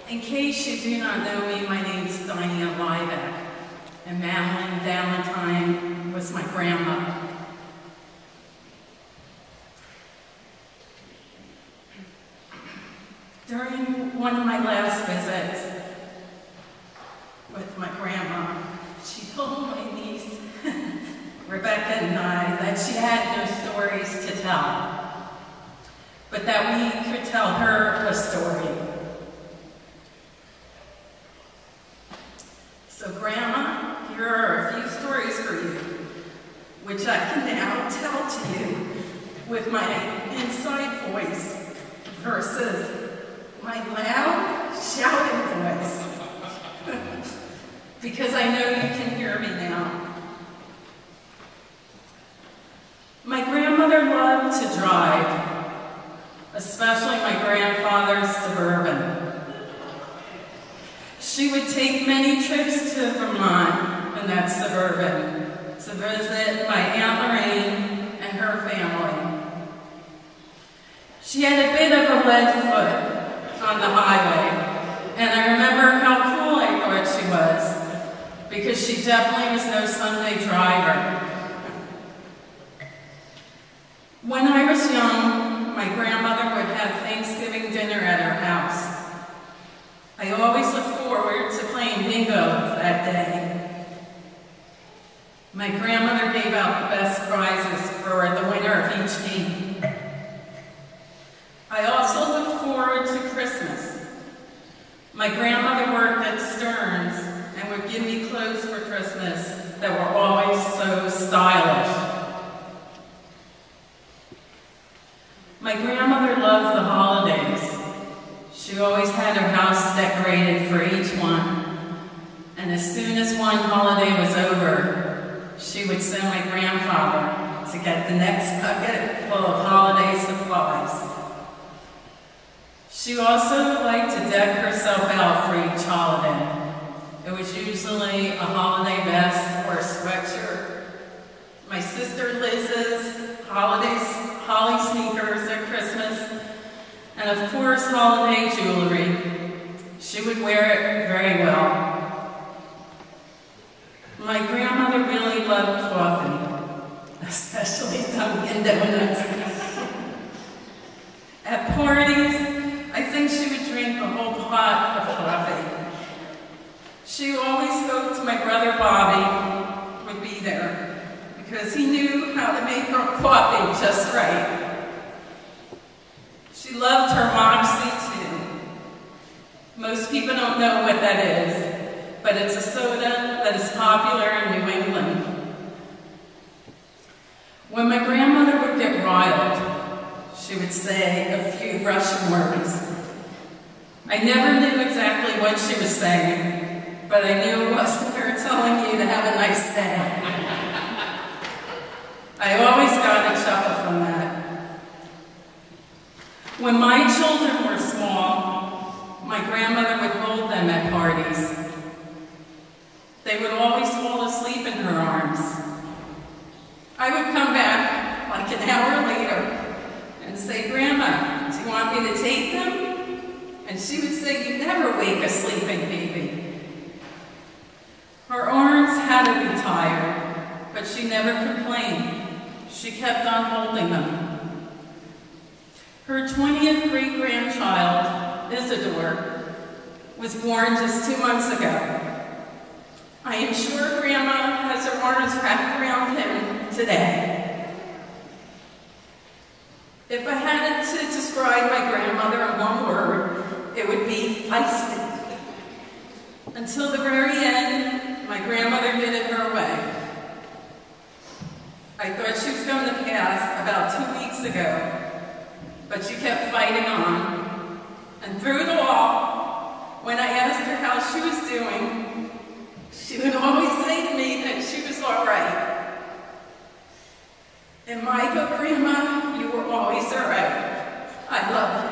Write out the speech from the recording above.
In case you do not know me, my name is Diane Lyback, and Madeline Valentine was my grandmother. During one of my last visits with my grandma, she told my niece, Rebecca and I, that she had no stories to tell, but that we could tell her a story. So, Grandma, here are a few stories for you, which I can now tell to you with my inside voice versus my loud, shouting voice. Because I know you can hear me now. My grandmother loved to drive, especially my grandfather's Suburban. She would take many trips to Vermont in that Suburban to visit my Aunt Lorraine and her family. She had a bit of a lead foot on the highway, and I remember how cool I thought she was, because she definitely was no Sunday driver. When I was young, my grandmother would have Thanksgiving dinner at her house. I always looked forward to playing bingo that day. My grandmother gave out the best prizes for the winner of each game. I also looked forward to Christmas. My grandmother worked at Stearns and would give me clothes for Christmas that were always so stylish. My grandmother loved the holidays. She always had her house decorated for each one. And as soon as one holiday was over, she would send my grandfather to get the next bucket full of holiday supplies. She also liked to deck herself out for each holiday. It was usually a holiday vest or a sweatshirt. My sister Liz's holly sneakers at Christmas, and of course holiday jewelry. She would wear it very well. My grandmother really loved coffee, especially Dunkin' Donuts. At parties, I think she would drink a whole pot of coffee. She always hoped my brother Bobby would be there, because he knew how to make her coffee just right. She loved her Moxie too. Most people don't know what that is, but it's a soda that is popular in New England. When my grandmother would get riled, she would say a few Russian words. I never knew exactly what she was saying, but I knew it wasn't her telling you to have a nice day. I always got a chuckle from that. When my children were small, my grandmother would hold them at parties. They would always fall asleep in her arms. I would come back like an hour later and say, Grandma, do you want me to take them? And she would say, you never wake a sleeping baby. Her arms had to be tired, but she never complained. She kept on holding them. Her 20th great-grandchild, Isidore, was born just 2 months ago. I am sure Grandma has her arms wrapped around him today. If I had to describe my grandmother in one word, it would be feisty. Until the very end, my grandmother did it her way. I thought she was going to pass about 2 weeks ago, but she kept fighting on. And through it all, when I asked her how she was doing, she would always say to me that she was all right. And my good Grandma, you were always all right. I love you.